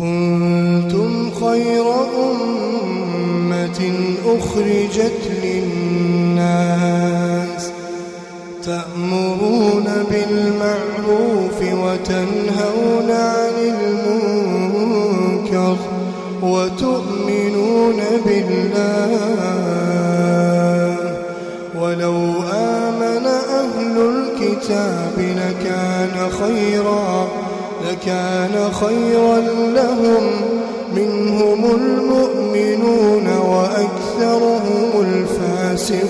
كنتم خير أمة أخرجت للناس تأمرون بالمعروف وتنهون عن المنكر وتؤمنون بالله ولو آمن أهل الكتاب لكان خيرا لهم منهم المؤمنون وأكثرهم الفاسقون.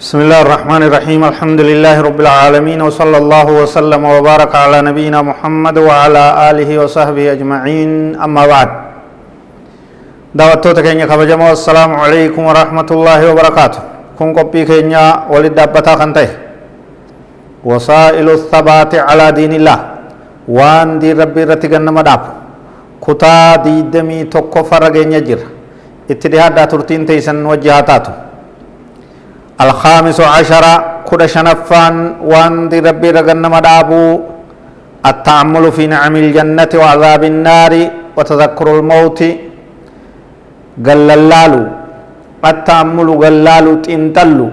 بسم الله الرحمن الرحيم. الحمد لله رب العالمين وصلى الله وسلم وبارك على نبينا محمد وعلى آله وصحبه أجمعين. أما بعد دعوتك كينيا خبجما والسلام عليكم ورحمة الله وبركاته. كن قبي كينيا ولد دابتا خنته وسائل الثبات على دين الله وان دي ربي رتقن مداب كتا دي دمي توقف فرقين يجر اتدهاد داتورتين تيسن وجهاتاتو. الخامس عشر كل شنفان وان دي ربي رغن مدابو التأمل في نعم الجنة وعذاب النار وتذكر الموت. قللالو التأمل قلالو تنتلو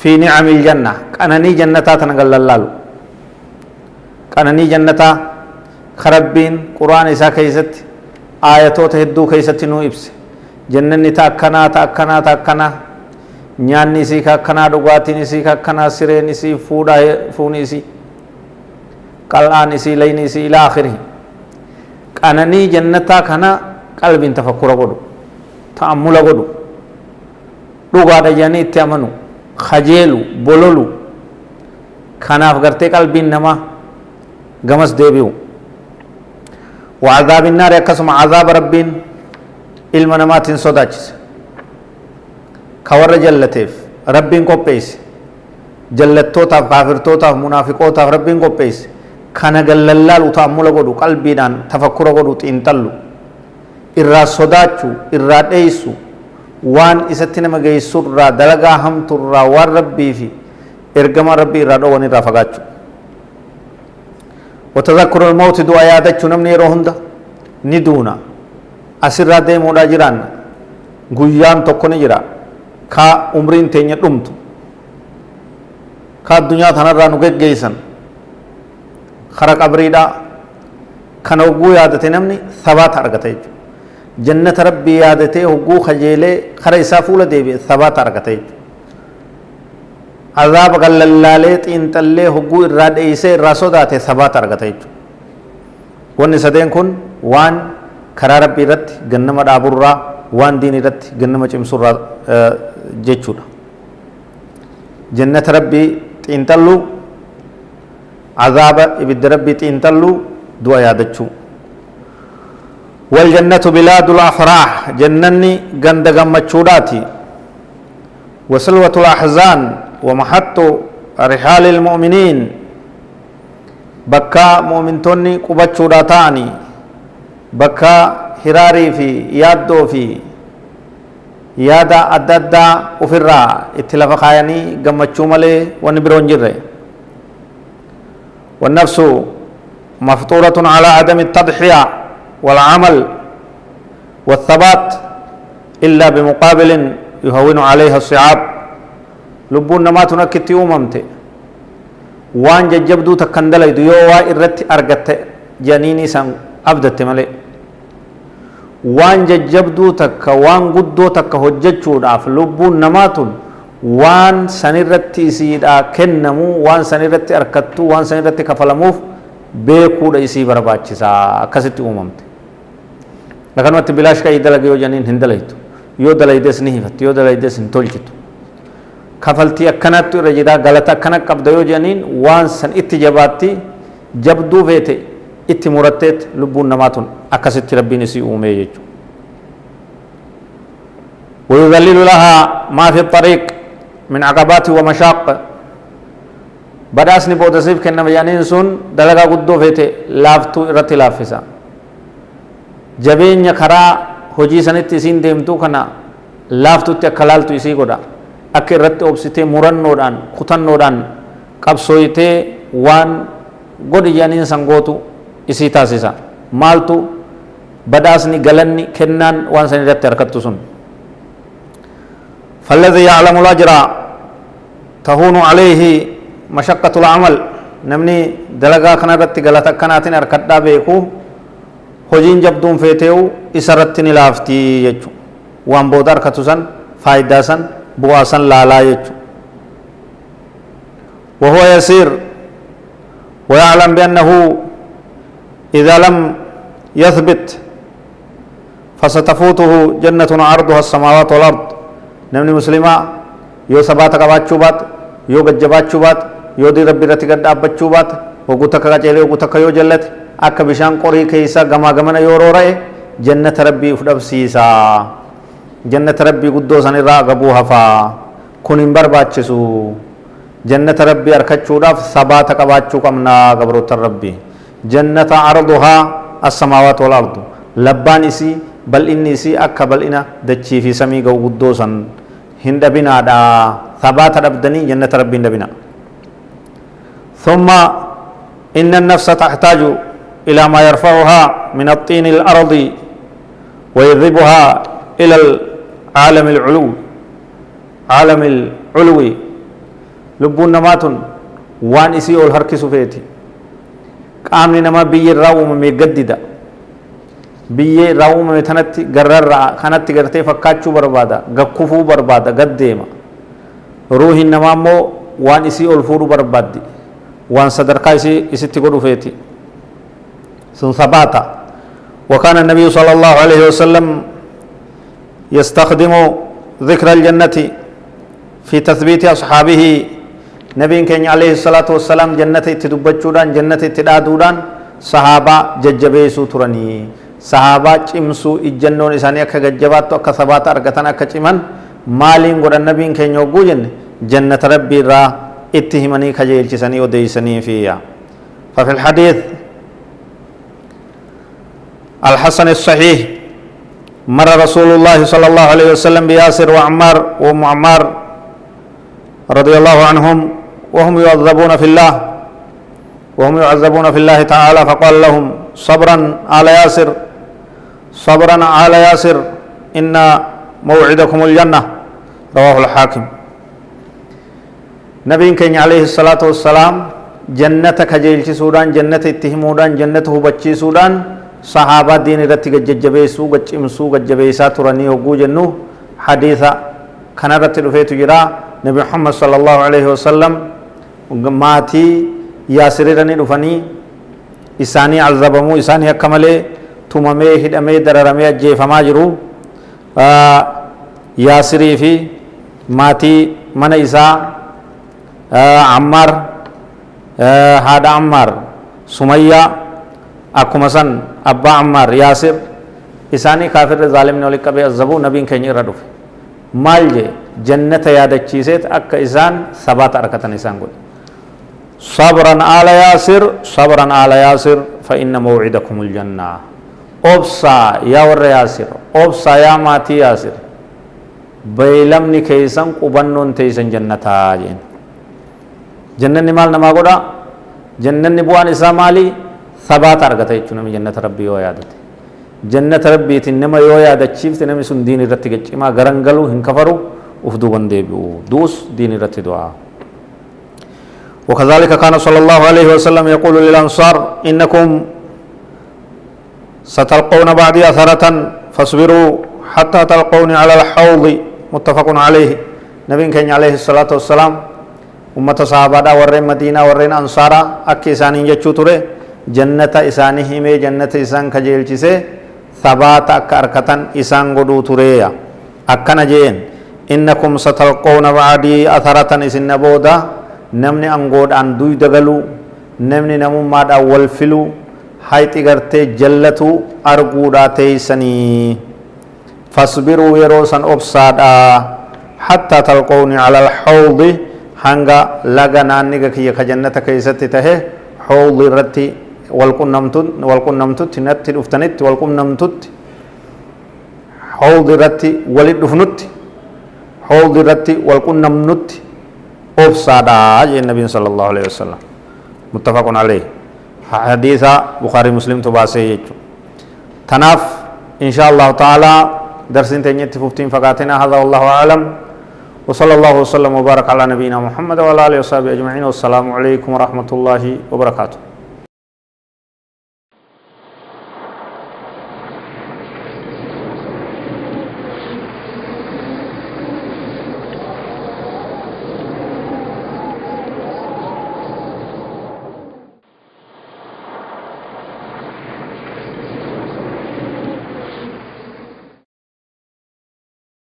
في نعم الجنة كأنني جنتاتنا قللالو كأنني جنتا خربين قرآن إسا كيست آياتو تهدو كيست نو إبس جنني تأكنا nyaanni isii kakkanaa dhugaatiin isii kakkanaa sireen isii fuuni isii qal'aan isii layni isii ila akhiri qananii jannataa kana qalbiin tafakkura godhu ta'ammula godhu dhugaadha jedhanii itti amanu kajeelu bololu kanaaf gartee qalbiin namaa gamas deebi'u wa'adhaabin naari akkasuma azaaba rabbiin ilma namaatiin sodaachise كور جلتيف ربين قبيس جلتوتاف كافرتوتاف منافقوتاف ربين قبيس كان جللال وتأمل قدو قلبي دان تفكر قدو تنتلو إرّا صداتشو إرّا ديسو وان إستنا مجيسور را دلقا هم ترّا وار ربي في إرقام ربي را دواني را فقاتشو وتذكر الموت دو آياتشو نمني روحندا ندونا أسر را دي مودا جران غيان تقوني جران ka umriin teenya dhumtu ka addunyaa tanarraa nu geggeessan kara qabriidha kana hogguu yaadate namni thabaata argata jechuudha. Jannata rabbii yaadatee hogguu kajeelee kara isaa fuula deebi'e thabaata argata jechuudha. Azaaba gallallaalee xiinxallee hogguu irraa dheeysee irraa sodaate thabaata argata jechuudha. Wanni sadeen kun waan karaa rabbii irratti gannama dhaaburraa waan diin irratti gannama cimsurraa jechuudha. Jannata rabbii xiinxalluu azaaba ibidda rabbii xiinxalluu du'a yaadachuu. والجنة بلاد الأفراح جنني غند غمچوداتي وسلوة الأحزان ومحط رحال المؤمنين بكا مؤمنتوني قبچوداتاني بكا هراري في يادو في yaada adda addaa ofirraa itti lafa kaayanii gammachuu malee wanni biroon jirre. والنفس مفطورة على عدم التضحية والعمل والثبات إلا بمقابل يهون عليها الصعاب. لبون ما تنكتي أممته وان ججبدو تكندلي يوا إرتي أرغت جنيني سان أبدت ملي waan jajjabduu takka waan guddoo takka hojjechuudhaaf lubbuun namaatun waan sanirratti isiidhaa kennamu waan sanirratti arkattu waan sanirratti kafalamuuf beekuudha isii barbaachisaa akkasitti uumamte. Akkanumatti bilaash ka'ii dalaga yoo janiin hin dalaytu yoo dalaydes ni hifatti yoo dalaydes hin tolchitu kafaltii akkanattu irra jira galata akkana qabda yoo janiin waan san itti jabaatti jabduu feete itti muratteet lubbuun namaatun akkasitti rabbiin isii uumee jechuudha. ويذلل لها ما في الطريق من عقبات ومشاق. بداسني بودسيف كنا بيانين سن دلقا قدو فيته لافتو رتي لافسا جبين يخرا هجي سنت سين ديمتو كنا لافتو تكلالتو اسي قدا أكي رتي أبسيته مرن نودان خطن نودان قبصويته وان قد جانين سنغوتو isii taasisa maaltu badaasni galanni kennaan waan san irratti harkattu sun فالذي يعلم الأجر تهون عليه مشقة العمل نمني دلقا كنا رتي غلطة كناتين أركدا بيكو هجين جبدون فيتيو إسرتني لافتي يجو وان بودار كتوسن فايداسن بواسن لالا يجو وهو يسير ويعلم بأنه إذا لم يثبت فستفوته جنة عرضها السماوات والأرض نمني مسلمة يو سبات قباتشو بات يو گجباتشو بات يو دي ربي رتي قد آباتشو بات وقوتك قچيلي وقوتك يو جلت أكا بشان قري كيسا غما غمنا يو رو رأي جنة ربي افدب سيسا جنة ربي قدو سنرا قبو حفا كنين برباتشسو جنة ربي أركتشو داف سبات قباتشو قمنا قبروت ربي جنة عرضها السماوات والأرض لبان إسي بل إني إسي أكا بل إنا دچي في سمي قدو سن هندبنا دا ثبات ربدني جنة ربي هندبنا ثم إن النفس تحتاج إلى ما يرفعها من الطين الأرض ويذبها إلى العالم العلو عالم العلوي لبون نمات وان إسي أول هركسو فيتي قامني نما بي الراوم ميقدد بي الراوم متنتي قرر خانتي قرتي فكاتشو بربادا قكفو بربادا قديما روحي نمامو وان إسي أول فورو بربادي وان صدرقا إسي تقولوا فيتي ثم ثبات وكان النبي صلى الله عليه وسلم يستخدم ذكر الجنة في تثبيت أصحابه نبي كان عليه الصلاة والسلام جنة تدبجودان جنة تدادودان صحابة ججبيسو تراني صحابة چمسو إجنون إساني أكا ججباتو أكا ثبات أرغتان أكا چمان مالين قد النبي كان يوغوجن جنة ربي را اتهمني خجيل چساني وديساني فيها ففي الحديث الحسن الصحيح مر رسول الله صلى الله عليه وسلم بياسر وعمار ومعمار رضي الله عنهم وهم يعذبون في الله تعالى فقال لهم صبرا على ياسر صبرا على ياسر إن موعدكم الجنة رواه الحاكم نبي كان عليه الصلاة والسلام جنة خجيل سودان جنة اتهمودان جنة هبچي سودان صحابة دين رتي ججبيسو گچمسو گجبيسا تراني وگو جنو حديثا كان رتي رفيت جرا نبي محمد صلى الله عليه وسلم ماتي ياسررني رفني إساني عذبمو إساني حكملي تممي هدمي دررمي جيفما جرو ياسري في ماتي من إسا عمار هذا عمار سمية akkuma san abbaa Ammaar Yaasir isaanii kaafirri zaalimni walitti qabee azabuu nabiin keenya irra dhufe maal je jannata yaadachiiseet akka isaan sabaata arkatan isaan godhe sabran ala yaasir fa inna mawcidakumul janna obsaa yaa warra yaasir obsaa yaa maatii yaasir baylamni keeysan qubannoon teeysan jannataa jeen jannanni maal namaa godha jannanni bu'aan isaa maalii ثبات أرغتا يجونا من جنة ربي يو يادت جنة ربي تنما يو يادت شيف تنمي سن دين رتي گچما غرنگلو هنكفرو افدو بندے بيو دوس دين رتي دعا وكذلك كان صلى الله عليه وسلم يقول للأنصار إنكم ستلقون بعدي أثرة فاصبروا حتى تلقوني على الحوض متفق عليه نبي كان عليه الصلاة والسلام أمة صحابة ورين مدينة ورين أنصارا أكي سانين جچو تره جنة إساني همي جنة إسان خجيل چسه ثبات أكا أركتن إسان قدو تريا أكا نجين إنكم ستلقون بعدي أثرة إسن نبودا نمني أنقود أن دوي دغلو نمني نمو ماد أول فلو حيث غرتي جلتو أرقودا تيسني فاصبروا يروسا أبصادا حتى تلقوني على الحوض هنگا لغنا نيغا كي خجنة كيستي تهي حوض رتي والقنمتت نتي دفتنت والقنمتت حوض رتي ولد دفنت حوض رتي والقنمنت أبصادا النبي صلى الله عليه وسلم متفق عليه حديث بخاري مسلم تباسي تناف إن شاء الله تعالى درس تنيت ففتين فقاتنا هذا والله أعلم وصلى الله وسلم وبارك على نبينا محمد وعلى آله وصحبه أجمعين والسلام عليكم ورحمة الله وبركاته.